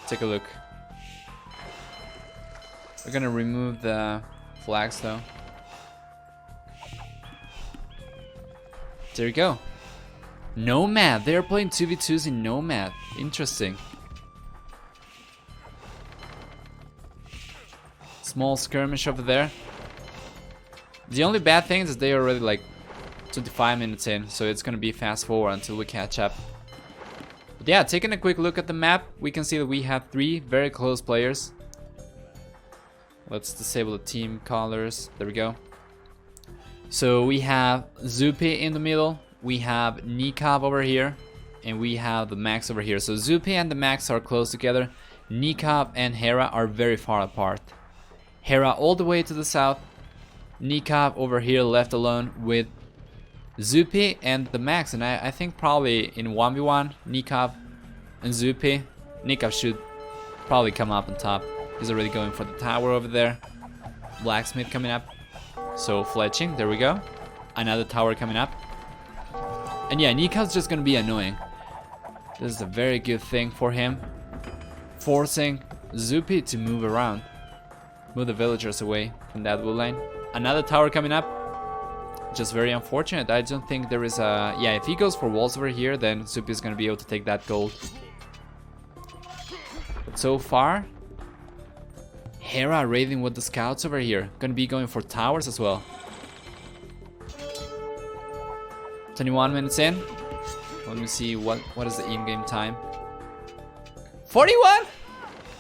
take a look. We're gonna remove the flags though. There you go. Nomad. They're playing 2v2s in Nomad. Interesting. Small skirmish over there. The only bad thing is they're already like 25 minutes in, so it's gonna be fast forward until we catch up. But yeah, taking a quick look at the map, we can see that we have 3 very close players. Let's disable the team colors. There we go. So we have Zupi in the middle, we have Nikov over here, and we have the Max over here. So Zupi and the Max are close together. Nikov and Hera are very far apart. Hera all the way to the south. Nikov over here left alone with Zupi and the Max. And I think probably in 1v1, Nikov and Zupi, Nikov should probably come up on top. He's already going for the tower over there. Blacksmith coming up. So fletching, there we go. Another tower coming up. And yeah, Nikov's just gonna be annoying. This is a very good thing for him. Forcing Zupi to move around. Move the villagers away from that wood line. Another tower coming up. Just very unfortunate. I don't think there is a... Yeah, if he goes for walls over here, then Zupi is gonna be able to take that gold. But so far... Hera raiding with the scouts over here. Gonna be going for towers as well. 21 minutes in. Let me see what is the in-game time. 41!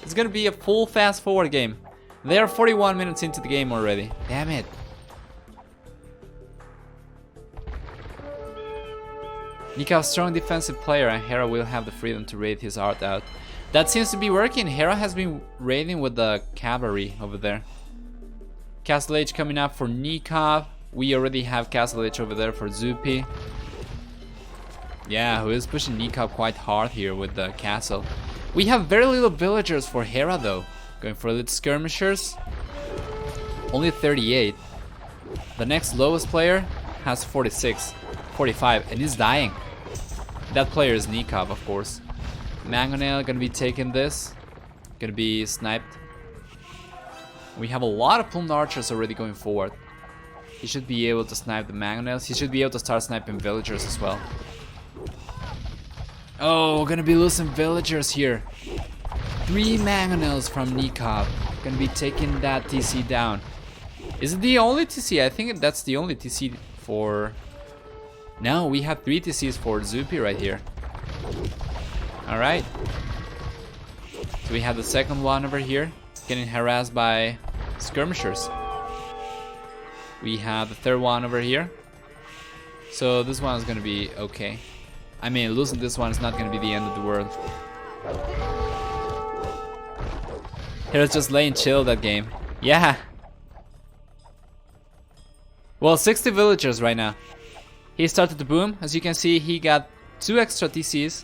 It's gonna be a full fast forward game. They are 41 minutes into the game already. Damn it. Nikov, strong defensive player, and Hera will have the freedom to raid his art out. That seems to be working. Hera has been raiding with the cavalry over there. Castle Age coming up for Nikov. We already have Castle Age over there for Zupi. Yeah, who is pushing Nikov quite hard here with the castle. We have very little villagers for Hera though. Going for little skirmishers. Only 38. The next lowest player has 46, 45, and he's dying. That player is Nikov, of course. Mangonel gonna be taking this. Gonna be sniped. We have a lot of plumed archers already going forward. He should be able to snipe the Mangonels. He should be able to start sniping villagers as well. Oh, we're gonna be losing villagers here. 3 Mangonels from Nikov. Gonna be taking that TC down. Is it the only TC? I think that's the only TC for... No, we have 3 TCs for Zupi right here. Alright. So we have the second one over here. Getting harassed by skirmishers. We have the third one over here. So this one is gonna be okay. I mean, losing this one is not gonna be the end of the world. Here's just laying chill that game. Yeah. Well, 60 villagers right now. He started to boom. As you can see, he got 2 extra TCs.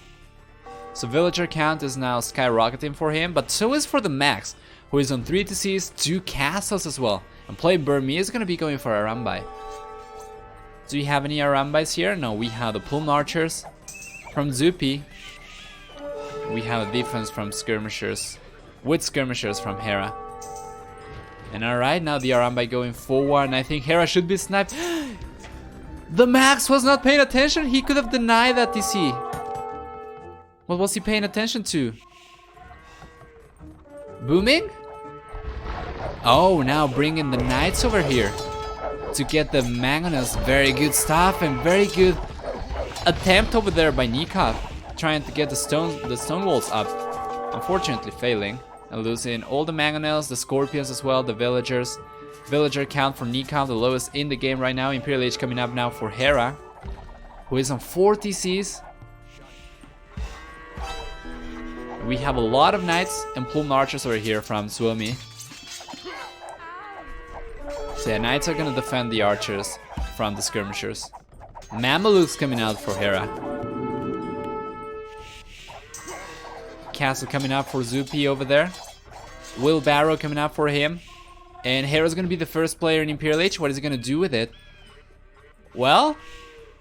So villager count is now skyrocketing for him, but so is for the Max, who is on 3 TCs, 2 castles as well. And playing Burmese is gonna be going for Arambai. Do we have any Arambais here? No, we have the plumed archers from Zupi. We have a defense from skirmishers, with skirmishers from Hera. And alright, now the Arambai going forward, and I think Hera should be sniped. The Max was not paying attention. He could have denied that TC. What was he paying attention to? Booming? Oh, now bringing the knights over here to get the Mangonels. Very good stuff and very good attempt over there by Nikov, trying to get the stone walls up. Unfortunately failing and losing all the Mangonels, the Scorpions as well, the villagers. Villager count for Nikov, the lowest in the game right now. Imperial Age coming up now for Hera, who is on 4 TCs. We have a lot of knights and plumed archers over here from Suomi. So yeah, knights are gonna defend the archers from the skirmishers. Mamelukes coming out for Hera. Castle coming up for Zupi over there. Wheelbarrow coming up for him. And Hera's gonna be the first player in Imperial Age. What is he gonna do with it? Well,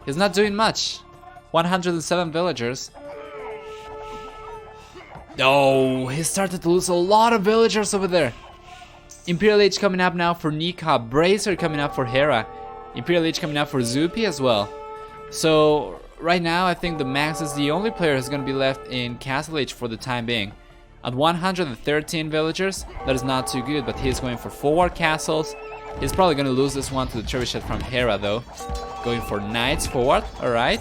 he's not doing much. 107 villagers. Oh, he started to lose a lot of villagers over there. Imperial Age coming up now for Nika. Bracer coming up for Hera. Imperial Age coming up for Zupi as well. So right now I think the Max is the only player who's going to be left in Castle Age for the time being. At 113 villagers, that is not too good, but he's going for 4 castles. He's probably going to lose this one to the trebuchet from Hera though. Going for knights forward, alright.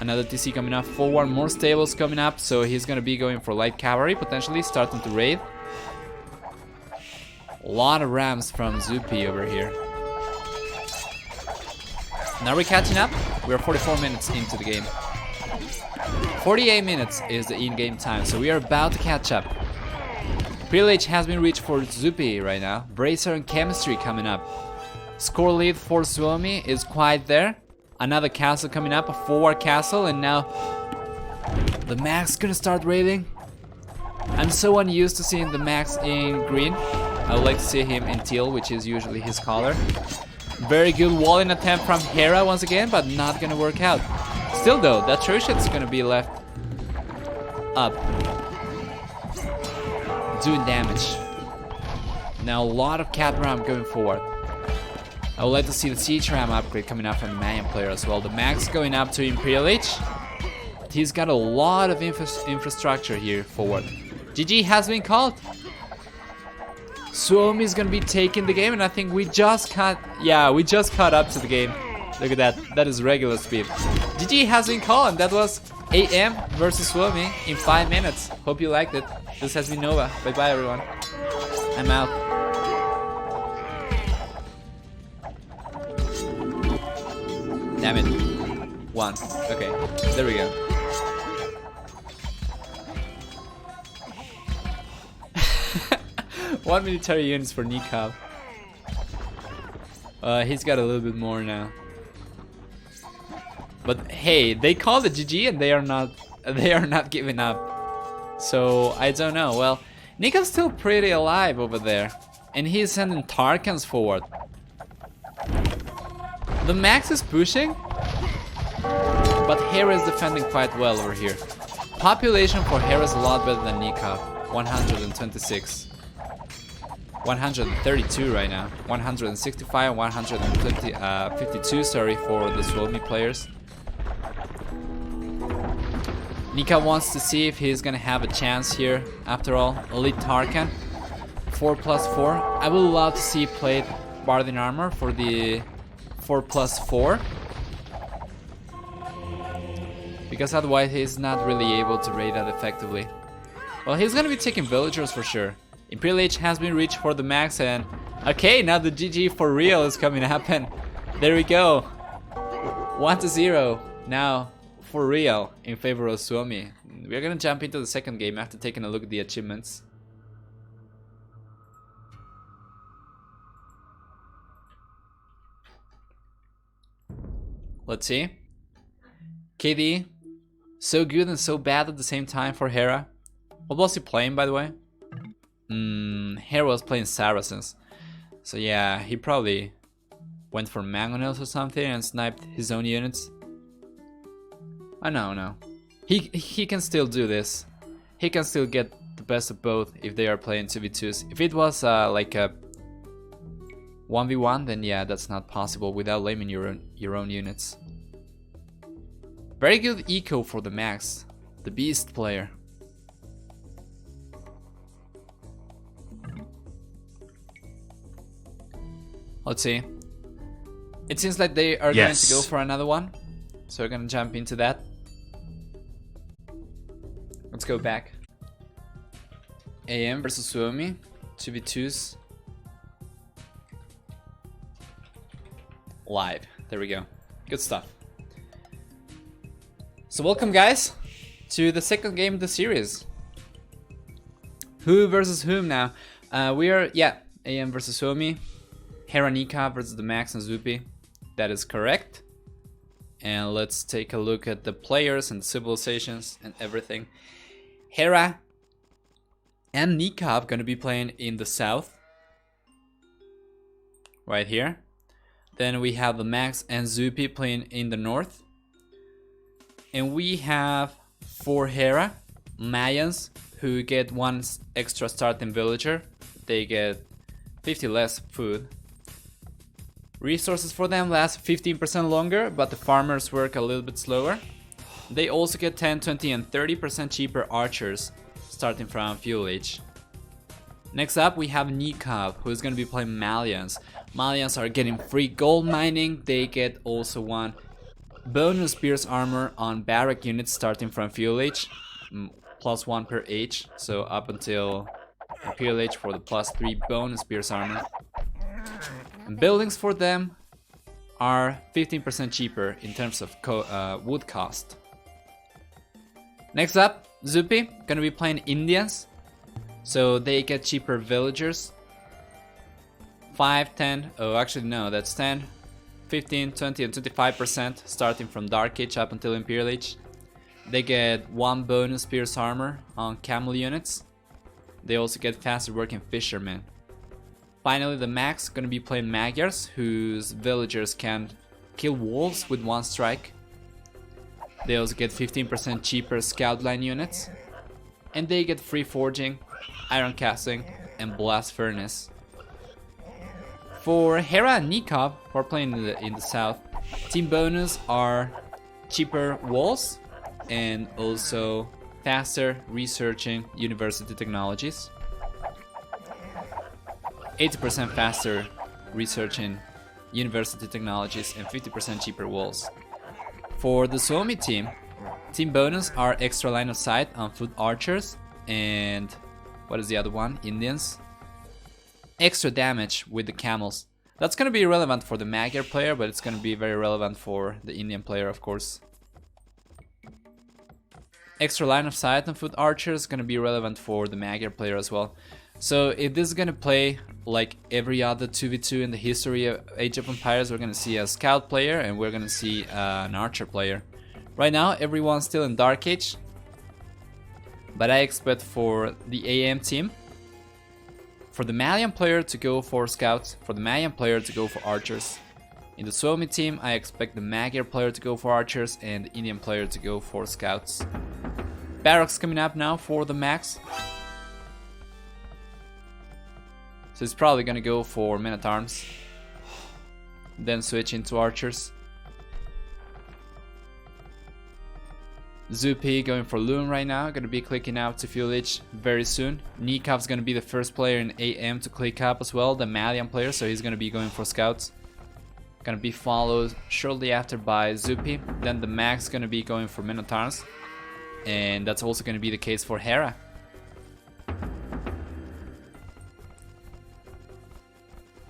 Another TC coming up forward, more stables coming up, so he's going to be going for light cavalry, potentially starting to raid. A lot of rams from Zupi over here. Now we're catching up. We're 44 minutes into the game. 48 minutes is the in-game time, so we are about to catch up. Privilege has been reached for Zupi right now. Bracer and Chemistry coming up. Score lead for Suomi is quite there. Another castle coming up, a forward castle, and now the Max gonna start raiding. I'm so unused to seeing the Max in green. I would like to see him in teal, which is usually his color. Very good walling attempt from Hera once again, but not gonna work out. Still though, that trebuchet's gonna be left up, doing damage. Now a lot of cat ram going forward. I would like to see the siege ram upgrade coming up from the Mayan player as well. The Max going up to Imperial Age. He's got a lot of infrastructure here forward. GG has been called. Suomi is gonna be taking the game, and I think we just caught up to the game. Look at that, that is regular speed. GG has been called, and that was AM versus Suomi in 5 minutes. Hope you liked it. This has been Nova. Bye bye everyone. I'm out. Damn it. 1. Okay, there we go. One military units for Nikab. He's got a little bit more now. But hey, they called it GG and they are not giving up. So I don't know. Well, Nikab's still pretty alive over there, and he's sending Tarkans forward. The Max is pushing, but Hera is defending quite well over here. Population for Hera is a lot better than Nikab. 126. 132 right now. 165 and 52, sorry, for the Suomi players. Nika wants to see if he's gonna have a chance here. After all, Elite Tarkan, 4+4. I would love to see played Bardin armor for the 4+4, because otherwise he's not really able to raid that effectively. Well, he's gonna be taking villagers for sure. Imperial Age has been reached for the Max, and okay, now the GG for real is coming up, and there we go. 1-0 now for real in favor of Suomi. We're gonna jump into the second game after taking a look at the achievements. Let's see. KD, so good and so bad at the same time for Hera. What was he playing, by the way? Hera was playing Saracens. So yeah, he probably went for mangonels or something and sniped his own units. Oh no. He can still do this. He can still get the best of both if they are playing 2v2s. If it was like a 1v1, then yeah, that's not possible without laming your own units. Very good eco for the Max, the beast player. Let's see. It seems like they are going to go for another one, so we're gonna jump into that. Let's go back. AM versus Suomi, 2v2s. Live. There we go. Good stuff. So welcome guys to the second game of the series. Who versus whom now? We are, yeah, AM versus Suomi. Hera Nika versus the Max and Zupi. That is correct. And let's take a look at the players and civilizations and everything. Hera and Nika are gonna be playing in the south. Right here. Then we have the Max and Zupi playing in the north. And we have for Hera, Mayans, who get one extra starting villager. They get 50 less food. Resources for them last 15% longer, but the farmers work a little bit slower. They also get 10, 20 and 30% cheaper archers, starting from fuel age. Next up we have Nikov, who is going to be playing Malians. Malians are getting free gold mining. They get also one bonus pierce armor on barrack units starting from fuel age, +1 per age, so up until Imperial age for the +3 bonus pierce armor. And buildings for them are 15% cheaper in terms of wood cost. Next up, Zupi, gonna be playing Indians, so they get cheaper villagers. 5, 10, oh actually no, that's 10, 15, 20 and 25% starting from Dark Age up until Imperial Age. They get 1 bonus pierce armor on camel units. They also get faster working fishermen. Finally, the Max gonna be playing Magyars, whose villagers can kill wolves with 1 strike. They also get 15% cheaper scout line units. And they get free forging, iron casting and blast furnace. For Hera and Nikov, who are playing in the south, team bonus are cheaper walls and also faster researching university technologies. 80% faster researching university technologies and 50% cheaper walls. For the Suomi team bonus are extra line of sight on foot archers and what is the other one? Indians. Extra damage with the camels. That's gonna be irrelevant for the Magyar player, but it's gonna be very relevant for the Indian player, of course. Extra line of sight on foot archers is gonna be relevant for the Magyar player as well. So if this is gonna play like every other 2v2 in the history of Age of Empires, we're gonna see a scout player and we're gonna see an archer player. Right now everyone's still in Dark Age, but I expect for the AM team, for the Malian player to go for scouts, for the Malian player to go for archers. In the Suomi team, I expect the Magyar player to go for archers and the Indian player to go for scouts. Barracks coming up now for the Max. So it's probably gonna go for men at arms, then switch into archers. Zupi going for Loon right now, gonna be clicking out to Fuel Age very soon. Nikov's gonna be the first player in AM to click up as well, the Malian player, so he's gonna be going for scouts. Gonna be followed shortly after by Zupi, then the Max gonna be going for men at arms, and that's also gonna be the case for Hera.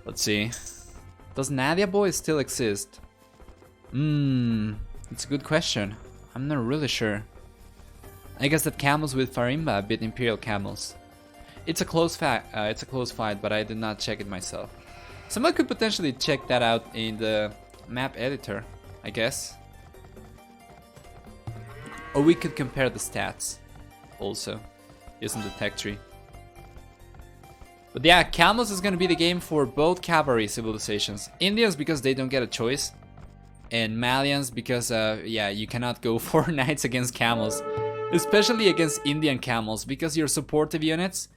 Let's see. Does Nadia Boy still exist? It's a good question. I'm not really sure. I guess that camels with Farimba beat Imperial camels. It's a close fight, but I did not check it myself. Someone could potentially check that out in the map editor, I guess. Or we could compare the stats also using the tech tree. But yeah, camels is gonna be the game for both cavalry civilizations. Indians because they don't get a choice, and Malians because yeah, you cannot go for knights against camels, especially against Indian camels, because your supportive units,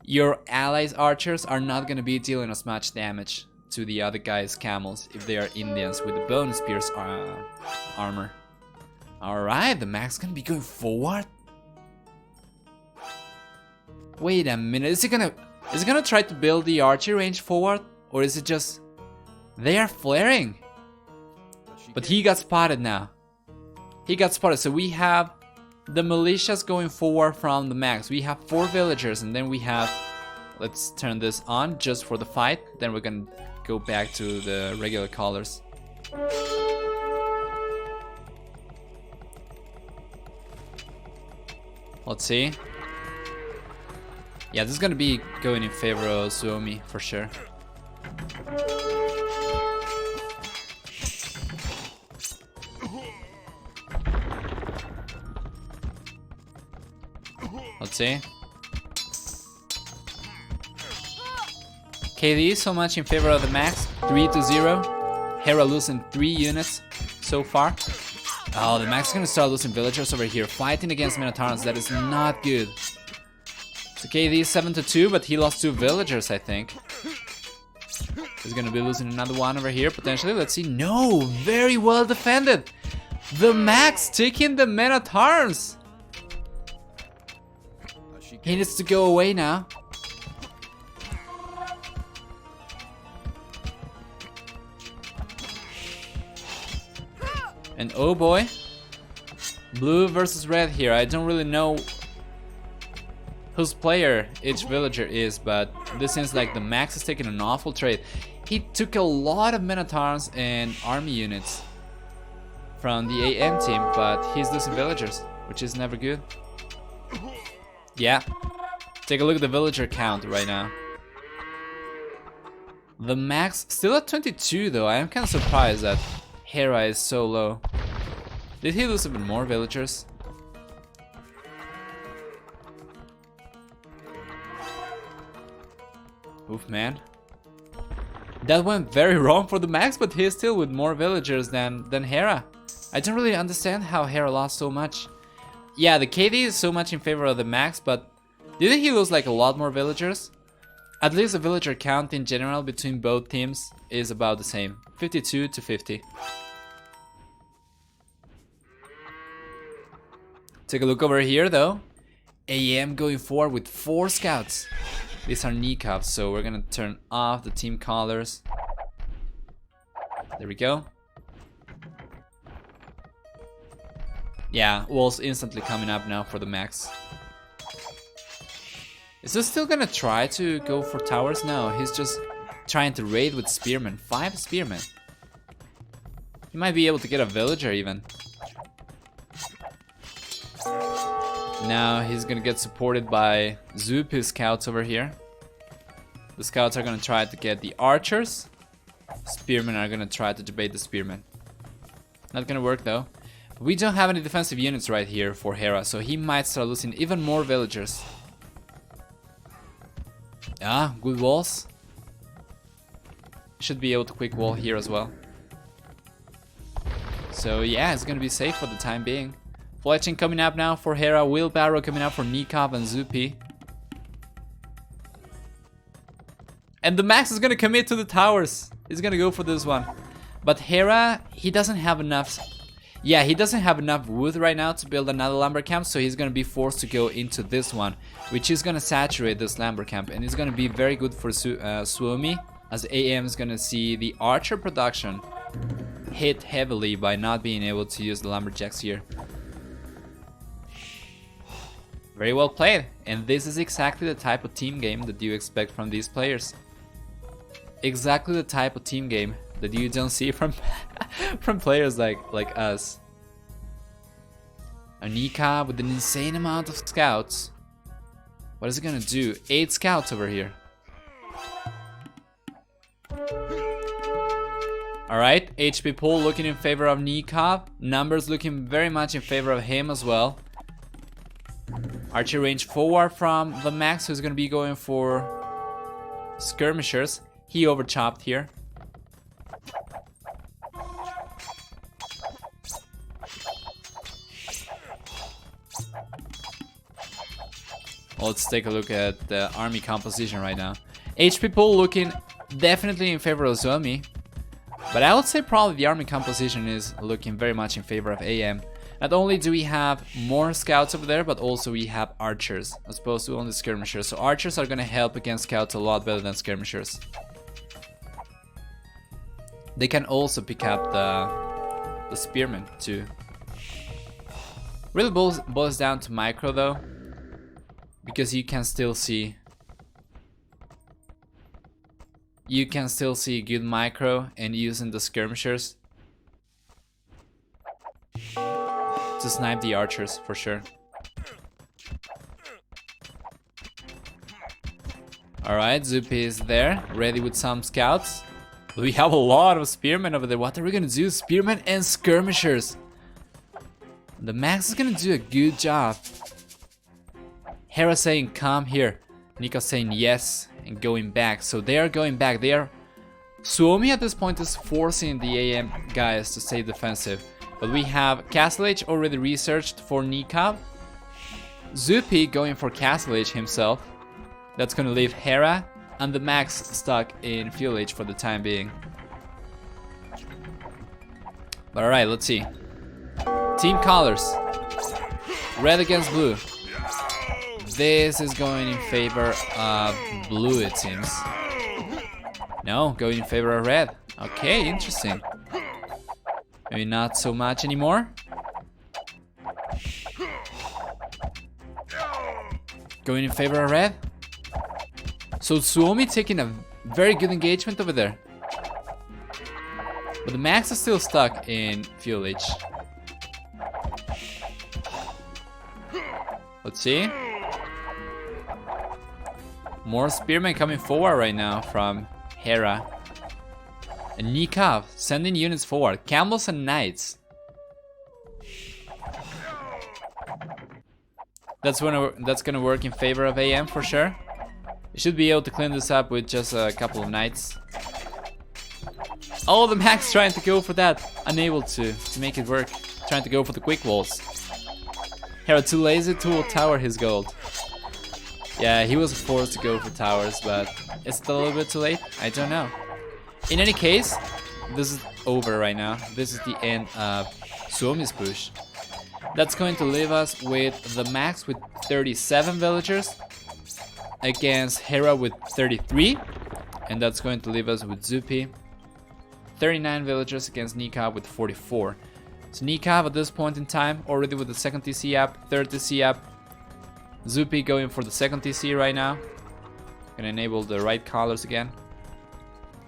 your allies archers are not gonna be dealing as much damage to the other guys' camels if they are Indians with the bonus pierce armor. Alright, the Max gonna be going forward? Wait a minute, is he gonna try to build the archer range forward? Or is it just... They are flaring! But he got spotted now. He got spotted, so we have the militias going forward from the Max. We have 4 villagers and then we have... Let's turn this on just for the fight. Then we're gonna go back to the regular colors. Let's see. Yeah, this is gonna be going in favor of Suomi for sure. Let's see. KD so much in favor of the Max, 3-0. Hera losing 3 units so far. Oh, the Max is gonna start losing villagers over here, fighting against Minotaurs. That is not good. It's okay, he's 7-2, but he lost 2 villagers, I think. He's gonna be losing another one over here, potentially. Let's see. No, very well defended. The Max taking the Minotaurs. He needs to go away now. And oh boy, blue versus red here. I don't really know whose player each villager is, but this seems like the Max is taking an awful trade. He took a lot of Minotaurs and army units from the AM team, but he's losing villagers, which is never good. Yeah, take a look at the villager count right now. The Max still at 22 though. I am kind of surprised that Hera is so low. Did he lose even more villagers? Oof, man. That went very wrong for the Max, but he's still with more villagers than Hera. I don't really understand how Hera lost so much. Yeah, the KD is so much in favor of the Max, but didn't he lose like a lot more villagers? At least the villager count in general between both teams is about the same. 52 to 50. Take a look over here though. AM going forward with 4 scouts. These are kneecaps, so we're gonna turn off the team colors. There we go. Yeah, walls instantly coming up now for the Max. Is he still gonna try to go for towers? No, he's just trying to raid with spearmen. 5 spearmen. He might be able to get a villager even. Now he's gonna get supported by Zupi's scouts over here. The scouts are gonna try to get the archers. Spearmen are gonna try to debate the spearmen. Not gonna work though. We don't have any defensive units right here for Hera, so he might start losing even more villagers. Ah, good walls. Should be able to quick wall here as well. So yeah, it's gonna be safe for the time being. Fletching coming up now for Hera, Wheelbarrow coming up for Nikov and Zupi. And the Max is gonna commit to the towers. He's gonna go for this one. But Hera, he doesn't have enough. Yeah, he doesn't have enough wood right now to build another lumber camp, so he's gonna be forced to go into this one, which is gonna saturate this lumber camp, and it's gonna be very good for Suomi, as AM is gonna see the archer production hit heavily by not being able to use the lumberjacks here. Very well played, and this is exactly the type of team game that you expect from these players. Exactly the type of team game that you don't see from from players like us. Anika with an insane amount of scouts. What is it gonna do? 8 scouts over here. Alright, HP pool looking in favor of Nikov. Numbers looking very much in favor of him as well. Archer range forward from the Max, who's gonna be going for skirmishers. He overchopped here. Let's take a look at the army composition right now. HP pool looking definitely in favor of Suomi, but I would say probably the army composition is looking very much in favor of AM. Not only do we have more scouts over there, but also we have archers as opposed to only skirmishers. So archers are gonna help against scouts a lot better than skirmishers. They can also pick up the spearmen too. Really boils down to micro though, because you can still see good micro and using the skirmishers to snipe the archers for sure. Alright, Zupi is there, ready with some scouts. We have a lot of spearmen over there. What are we gonna do? Spearmen and skirmishers. The Max is gonna do a good job. Hera saying come here. Nika saying yes and going back. So they are going back. They are Suomi at this point is forcing the AM guys to stay defensive. But we have Castle Age already researched for Nikab. Zupi going for Castle Age himself. That's gonna leave Hera and the Max stuck in Fuel Age for the time being. But alright, let's see. Team colors. Red against blue. This is going in favor of blue, it seems. No, going in favor of red. Okay, interesting. Maybe not so much anymore. Going in favor of red. So Suomi taking a very good engagement over there. But the Max is still stuck in Fuel Age. Let's see. More spearmen coming forward right now from Hera. And Nikab sending units forward. Camels and knights. That's gonna work in favor of AM for sure. You should be able to clean this up with just a couple of knights. Oh, the Max trying to go for that. Unable to make it work. Trying to go for the quick walls. Hera too lazy to tower his gold. Yeah, he was forced to go for towers, but is it a little bit too late? I don't know. In any case, this is over right now. This is the end of Suomi's push. That's going to leave us with the Max with 37 villagers against Hera with 33. And that's going to leave us with Zupi 39 villagers against Nikab with 44. So Nikab at this point in time already with the second TC up, third TC up. Zupi going for the second TC right now. Gonna enable the right colors again.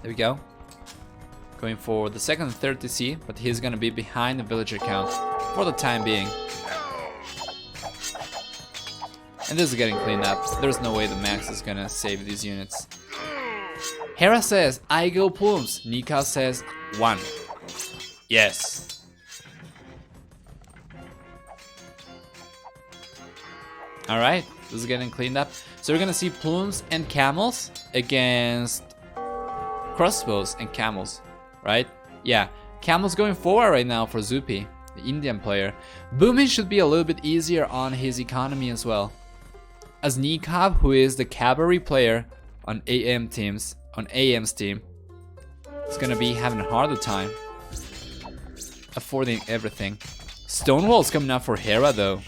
There we go. Going for the second and third TC, but he's gonna be behind the villager count for the time being. And this is getting cleaned up. There's no way the Max is gonna save these units. Hera says, I go plumes. Nikab says, 1. Yes. Alright, this is getting cleaned up. So we're gonna see plumes and camels against crossbows and camels, right? Yeah, camels going forward right now for Zupi, the Indian player. Booming should be a little bit easier on his economy as well. As Nikab, who is the cavalry player on AM teams, on AM's team, is gonna be having a harder time affording everything. Stonewall's coming up for Hera though.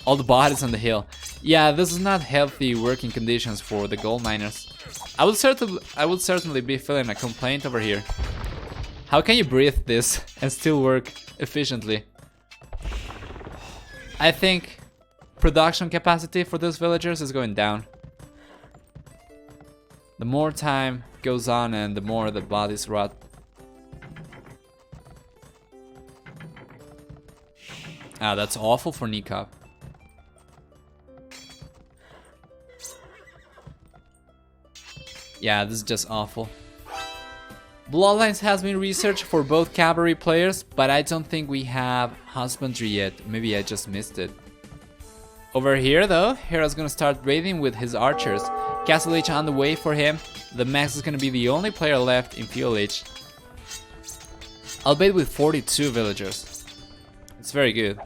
All the bodies on the hill. Yeah, this is not healthy working conditions for the gold miners. I would certainly be feeling a complaint over here. How can you breathe this and still work efficiently? I think production capacity for those villagers is going down. The more time goes on and the more the bodies rot. Ah, that's awful for Nikab. Yeah, this is just awful. Bloodlines has been researched for both cavalry players, but I don't think we have husbandry yet. Maybe I just missed it. Over here though, Hera's gonna start raiding with his archers. Castle Age on the way for him. The Max is gonna be the only player left in Fuel Age. Albeit with 42 villagers. It's very good.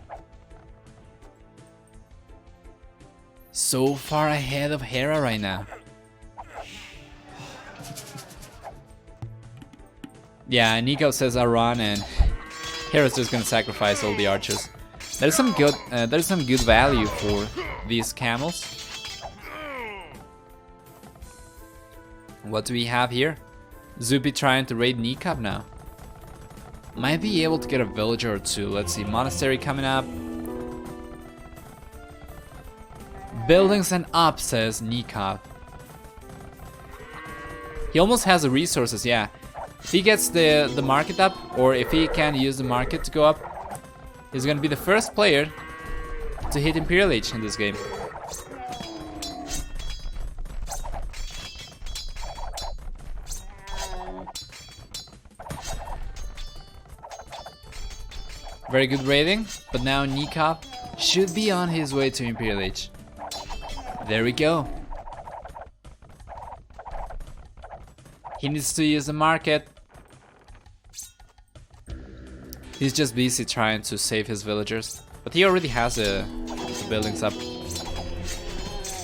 So far ahead of Hera right now. Yeah, Nico says I run and Hera's just gonna sacrifice all the archers. There's some good value for these camels. What do we have here? Zupi trying to raid Nikab now. Might be able to get a villager or two. Let's see, monastery coming up. Buildings and up, says Nikab. He almost has the resources, yeah. If he gets the market up, or if he can use the market to go up, he's gonna be the first player to hit Imperial Age in this game. Very good raiding, but now Nikab should be on his way to Imperial Age. There we go. He needs to use the market. He's just busy trying to save his villagers. But he already has the buildings up.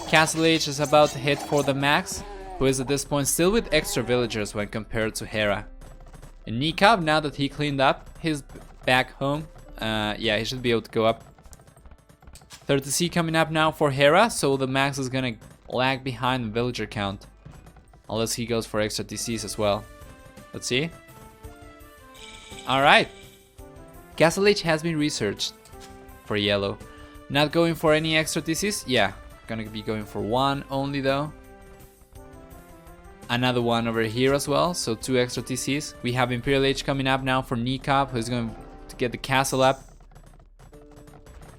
Castle Age is about to hit for the max, who is at this point still with extra villagers when compared to Hera. And Nikab, now that he cleaned up, he's back home. Yeah, he should be able to go up. 30C coming up now for Hera, so the max is gonna lag behind the villager count. Unless he goes for extra TCs as well. Let's see. Alright. Castle Age has been researched for yellow. Not going for any extra TCs? Yeah, gonna be going for one only though. Another one over here as well, so 2 extra TCs. We have Imperial Age coming up now for Nikab, who's going to get the castle up.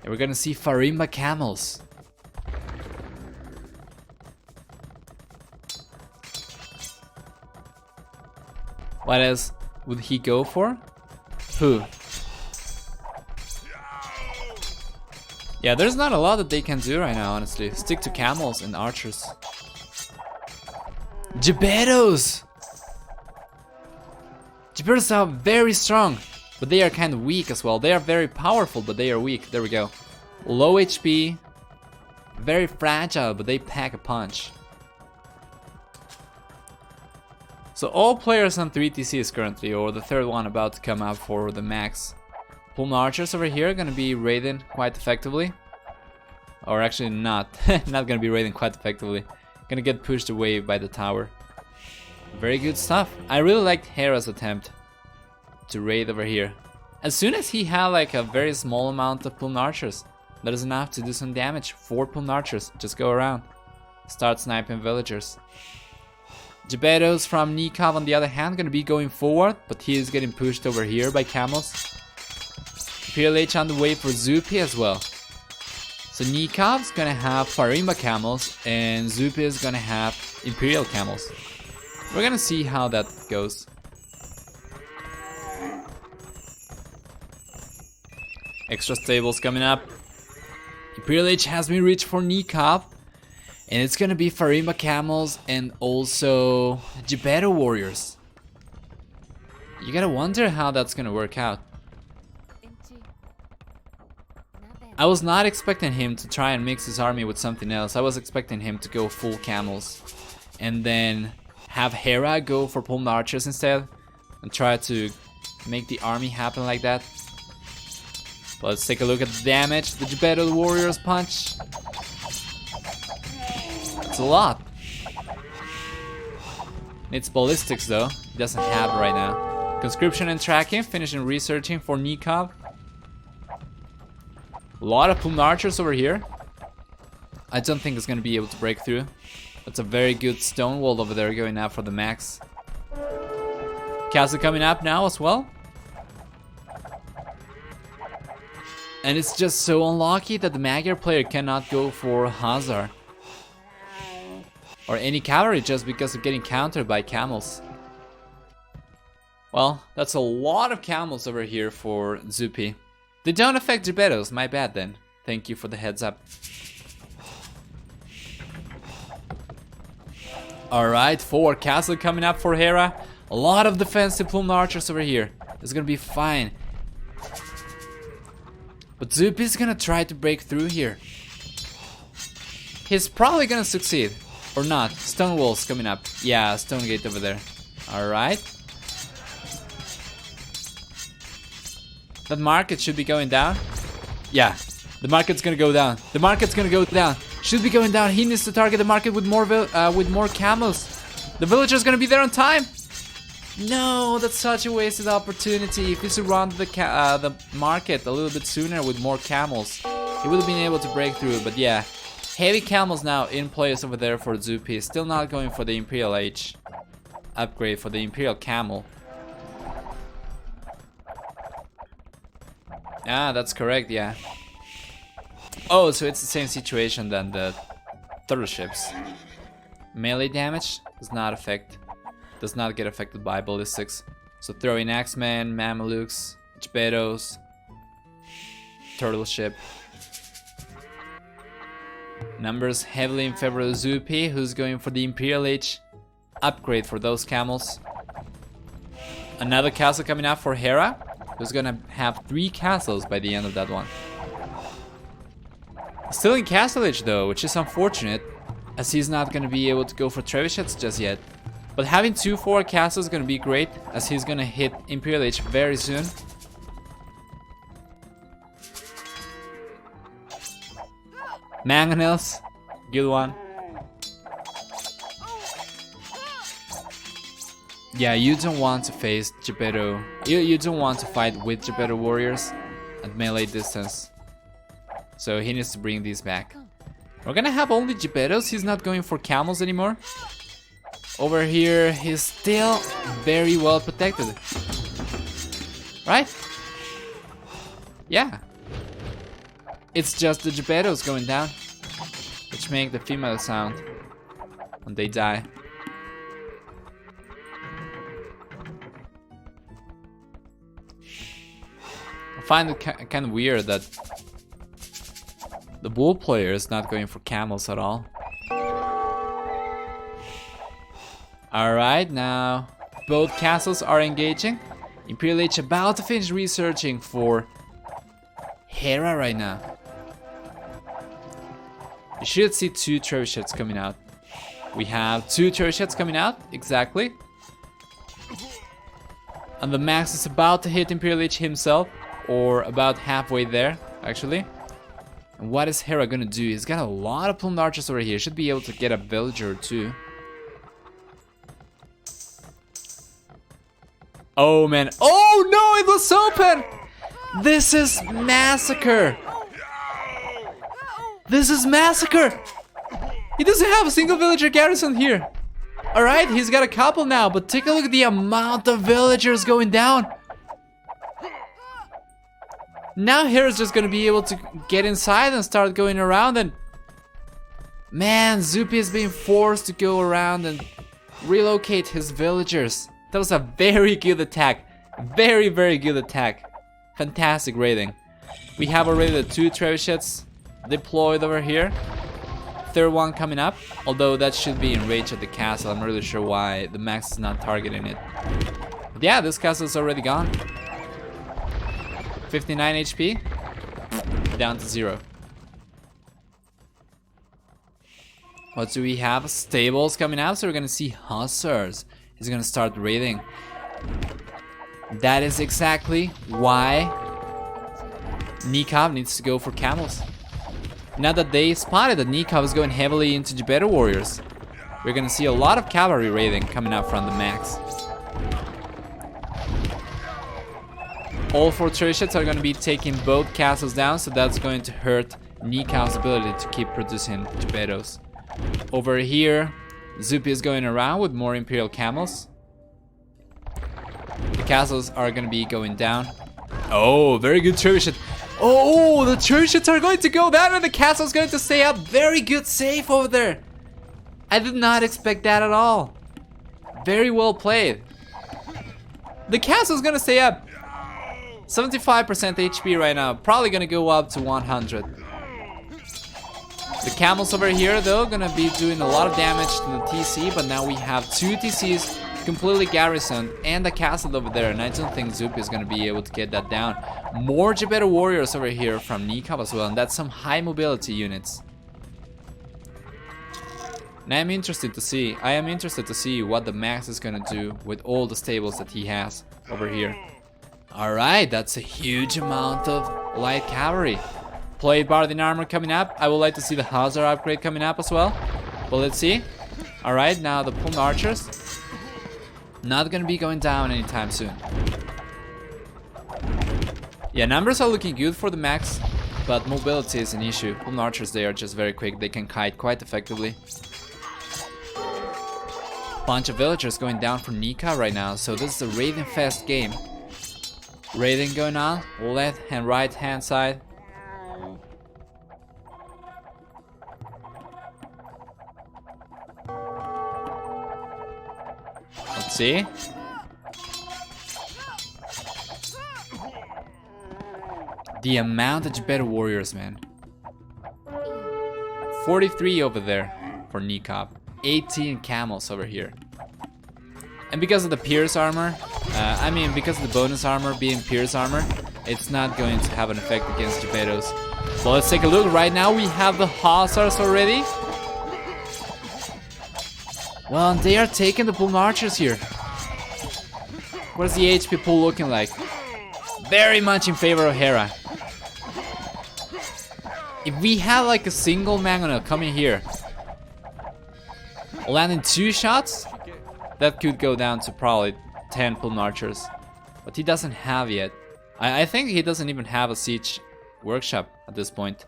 And we're gonna see Farimba camels. What else would he go for? Who? Yeah, there's not a lot that they can do right now, honestly. Stick to camels and archers. Gebetos! Gebetos are very strong, but they are kind of weak as well. They are very powerful, but they are weak. There we go. Low HP, very fragile, but they pack a punch. So all players on 3 TCs currently, or the third one about to come out for the max. Pulm archers over here are gonna be raiding quite effectively. Or actually not, not gonna be raiding quite effectively. Gonna get pushed away by the tower. Very good stuff. I really liked Hera's attempt to raid over here. As soon as he had like a very small amount of Pulm archers, that is enough to do some damage. 4 Pulm archers, just go around. Start sniping villagers. Gebetos from Nikab on the other hand gonna be going forward, but he is getting pushed over here by camels. Imperial H on the way for Zupi as well. So Nikab's gonna have Farimba camels and Zupi is gonna have Imperial camels. We're gonna see how that goes. Extra stables coming up. Imperial H has been reached for Nikab. And it's gonna be Farimba camels and also Gebeto warriors. You gotta wonder how that's gonna work out. I was not expecting him to try and mix his army with something else. I was expecting him to go full camels. And then have Hera go for Pulm archers instead. And try to make the army happen like that. But let's take a look at the damage. The Gebeto warriors punch. It's a lot. Needs ballistics though. He doesn't have it right now. Conscription and tracking. Finishing researching for Nikab. A lot of Pulm archers over here. I don't think it's gonna be able to break through. That's a very good stone wall over there going out for the max. Castle coming up now as well. And it's just so unlucky that the Magyar player cannot go for Hazar. Or any cavalry just because of getting countered by camels. Well, that's a lot of camels over here for Zupi. They don't affect Gebetos, my bad then. Thank you for the heads up. Alright, forward castle coming up for Hera. A lot of defensive Pulm archers over here. It's gonna be fine. But Zupi's gonna try to break through here. He's probably gonna succeed. Or not. Stone walls coming up. Yeah, stone gate over there. Alright. That market should be going down. Yeah, the market's gonna go down. The market's gonna go down. Should be going down. He needs to target the market with more camels. The villager's gonna be there on time. No, that's such a wasted opportunity. If he surrounded the market a little bit sooner with more camels, he would have been able to break through. But yeah. Heavy camels now in place over there for Zupi. Still not going for the Imperial H upgrade for the Imperial Camel. Ah, that's correct, yeah. Oh, so it's the same situation than the turtle ships. Melee damage does not get affected by ballistics. So throw in Axemen, Mamelukes, Gebetos, turtle ship. Numbers heavily in favor of Zupi, who's going for the Imperial Age upgrade for those camels. Another castle coming up for Hera. He's gonna have 3 castles by the end of that one. Still in castle age though, which is unfortunate, as he's not gonna be able to go for trebuchets just yet. But having 2 forward castles is gonna be great, as he's gonna hit Imperial Age very soon. Mangonels, good one. Yeah, you don't want to face Geppetto. You don't want to fight with Geppetto warriors at melee distance. So he needs to bring these back. We're gonna have only Geppettos. He's not going for camels anymore. Over here, he's still very well protected. Right? Yeah. It's just the Geppettos going down, which make the female sound when they die. I find it kind of weird that the bull player is not going for camels at all. Alright, now both castles are engaging. Imperial Age about to finish researching for Hera right now. You should see 2 trebuchets coming out. We have 2 trebuchets coming out, exactly. And the Max is about to hit Imperial Age himself, or about halfway there, actually. And what is Hera gonna do? He's got a lot of plumed archers over here. Should be able to get a villager or 2. Oh man. Oh no, it was open! This is massacre! This is massacre! He doesn't have a single villager garrison here. Alright, he's got a couple now, but take a look at the amount of villagers going down. Now Hera's just gonna be able to get inside and start going around, and man, Zupi is being forced to go around and relocate his villagers. That was a very good attack. Very, very good attack. Fantastic raiding. We have already the 2 trebuchets deployed over here. 3rd one coming up, although that should be in range at the castle. I'm not really sure why the Max is not targeting it. But yeah, this castle is already gone. 59 HP, down to 0. What do we have? Stables coming out, so we're gonna see hussars. He's gonna start raiding. That is exactly why Nikov needs to go for camels. Now that they spotted that Nikov is going heavily into Geppetto warriors, we're gonna see a lot of cavalry raiding coming out from the Max. All 4 trebuchets are gonna be taking both castles down, so that's going to hurt Nikov's ability to keep producing Geppettos. Over here, Zupi is going around with more Imperial camels. The castles are gonna be going down. Oh, very good trebuchet. Oh, the trebuchets are going to go down and the castle is going to stay up. Very good save over there. I did not expect that at all. Very well played. The castle is gonna stay up. 75% HP right now. Probably gonna go up to 100. The camels over here though gonna be doing a lot of damage to the TC, but now we have 2 TCs completely garrisoned and a castle over there, and I don't think Zupi is gonna be able to get that down. More Geppetto warriors over here from Nikov as well, and that's some high mobility units. And I am interested to see what the Max is gonna do with all the stables that he has over here. Alright, that's a huge amount of light cavalry. Plate Bardin armor coming up. I would like to see the Hussar upgrade coming up as well. But let's see. Alright, now the plumed archers. Not gonna be going down anytime soon. Yeah, numbers are looking good for the Max, but mobility is an issue. Plumed archers, they are just very quick. They can kite quite effectively. Bunch of villagers going down for Nika right now, so this is a raiding fest game. Raiding going on, left and right hand side. Let's see. The amount of Geppetto warriors, man. 43 over there for Nikov. 18 camels over here. And because of the Pierce armor, I mean, because of the bonus armor being Pierce armor, it's not going to have an effect against Gebetos. Well, let's take a look. Right now we have the Hussars already. Well, and they are taking the Bull Archers here. What is the HP pool looking like? Very much in favor of Hera. If we had like a single Mangonel coming here, landing 2 shots, that could go down to probably 10 Plume Archers. But he doesn't have yet. I think he doesn't even have a siege workshop at this point.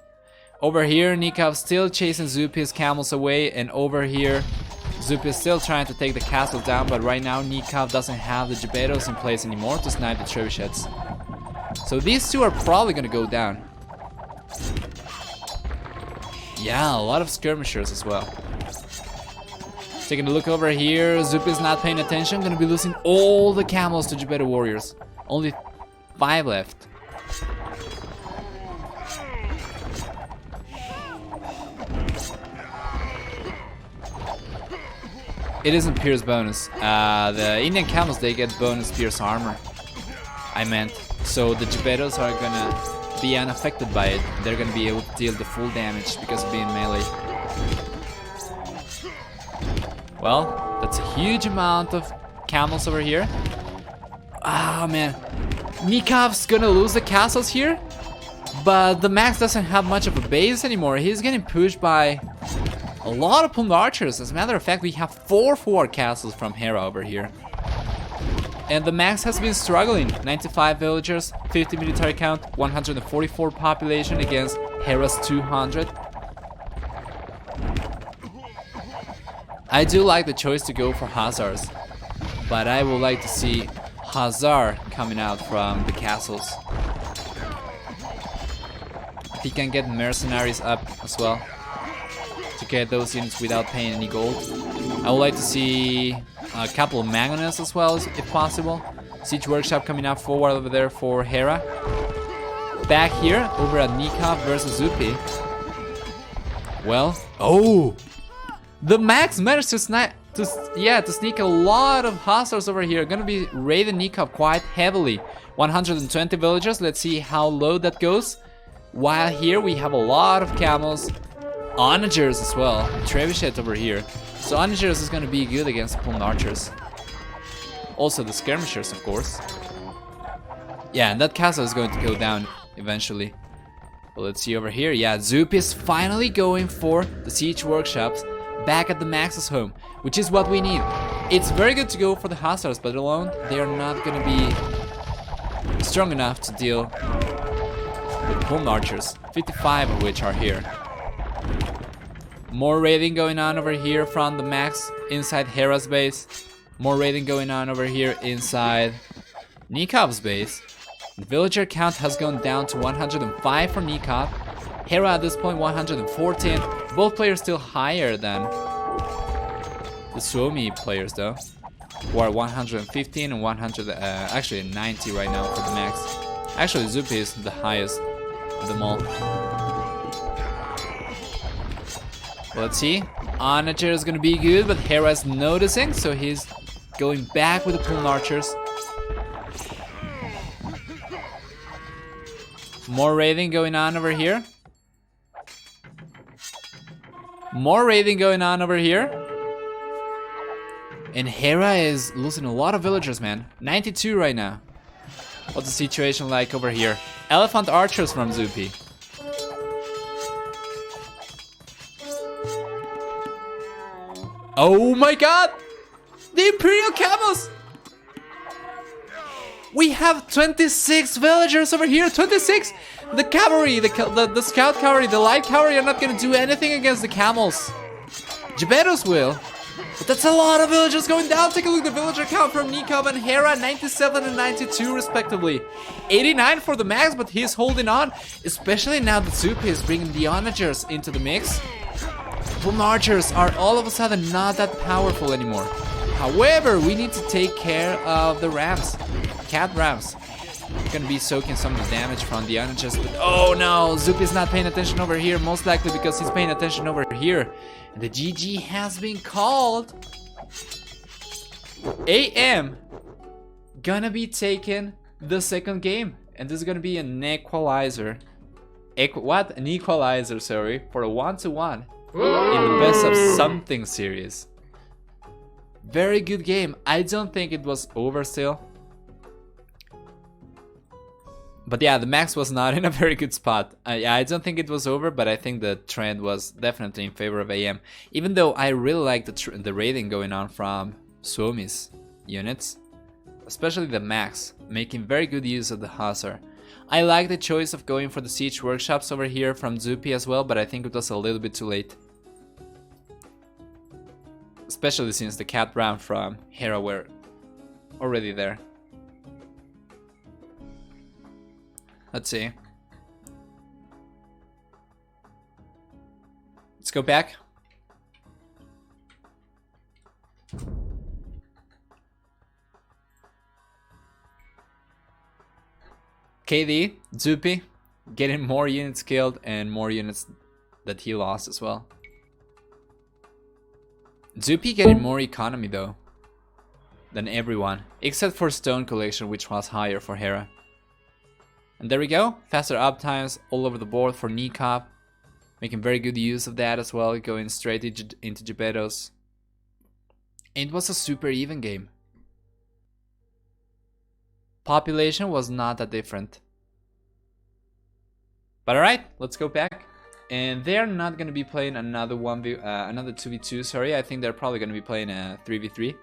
Over here, Nikov still chasing Zupi's camels away, and over here, Zupi is still trying to take the castle down, but right now Nikov doesn't have the Gebetos in place anymore to snipe the trebuchets. So these two are probably gonna go down. Yeah, a lot of skirmishers as well. Taking a look over here, Zupi is not paying attention, gonna be losing all the camels to Gebeto warriors. Only 5 left. It isn't Pierce bonus. The Indian camels, they get bonus Pierce armor. I meant. So the Gebetos are gonna be unaffected by it. They're gonna be able to deal the full damage because of being melee. Well, that's a huge amount of camels over here. Ah, man. Nikov's gonna lose the castles here. But the Max doesn't have much of a base anymore. He's getting pushed by a lot of Plumed Archers. As a matter of fact, we have 4 forward castles from Hera over here. And the Max has been struggling. 95 villagers, 50 military count, 144 population against Hera's 200. I do like the choice to go for Hussars, but I would like to see Hussar coming out from the castles. He can get mercenaries up as well to get those units without paying any gold. I would like to see a couple of Mangonels as well, if possible. Siege Workshop coming up forward over there for Hera. Back here, over at Nikov versus Zupi. Well, oh! The Max managed to sneak a lot of Hussars over here. Gonna be raiding Nikov quite heavily. 120 villagers, let's see how low that goes. While here we have a lot of camels. Onagers as well. Trebuchet over here. So Onagers is gonna be good against Plumed Archers. Also the skirmishers, of course. Yeah, and that castle is going to go down eventually. But let's see over here. Yeah, Zupi is finally going for the siege workshops back at the Max's home, which is what we need. It's very good to go for the Hussars, but alone they are not gonna be strong enough to deal with Plumed Archers, 55 of which are here. More raiding going on over here from the Max inside Hera's base. More raiding going on over here inside Nikov's base. The villager count has gone down to 105 for Nikov. Hera at this point 114. Both players still higher than the Suomi players though, who are 115 and 100, actually 90 right now for the Max. Actually Zupi is the highest of them all. Let's see. Onager is gonna be good, but Hera is noticing, so he's going back with the Plumed Archers. More raiding going on over here. More raiding going on over here. And Hera is losing a lot of villagers, man. 92 right now. What's the situation like over here? Elephant Archers from Zupi. Oh my god! The Imperial Camels! We have 26 villagers over here, 26! The cavalry, the scout cavalry, the light cavalry are not gonna do anything against the camels. Gebetos will. But that's a lot of villagers going down. Take a look at the villager count from Nikov and Hera, 97 and 92 respectively. 89 for the Max, but he's holding on. Especially now that Zupi is bringing the Onagers into the mix. Plumed Archers are all of a sudden not that powerful anymore. However, we need to take care of the Rams. Cat Rams. We're gonna be soaking some of the damage from the Onagers, but oh no, Zupi's not paying attention over here, most likely because he's paying attention over here. And the GG has been called. AM gonna be taking the second game. And this is gonna be an equalizer. An equalizer, sorry, for a 1-1 in the best of something series. Very good game. I don't think it was over still. But yeah, the max was not in a very good spot. I don't think it was over, but I think the trend was definitely in favor of AM. Even though I really like the rating going on from Suomi's units. Especially the max, making very good use of the Hussar. I like the choice of going for the siege workshops over here from Zupi as well, but I think it was a little bit too late. Especially since the cat round from Hera were already there. Let's see. Let's go back. KD, Zupi, getting more units killed and more units that he lost as well. Zupi getting more economy though than everyone, except for Stone Collection, which was higher for Hera. And there we go, faster uptimes all over the board for Nikop, making very good use of that as well, going straight into Geppettos. It was a super even game. Population was not that different. But alright, let's go back. And they're not gonna be playing another 2v2, sorry. I think they're probably gonna be playing a 3v3.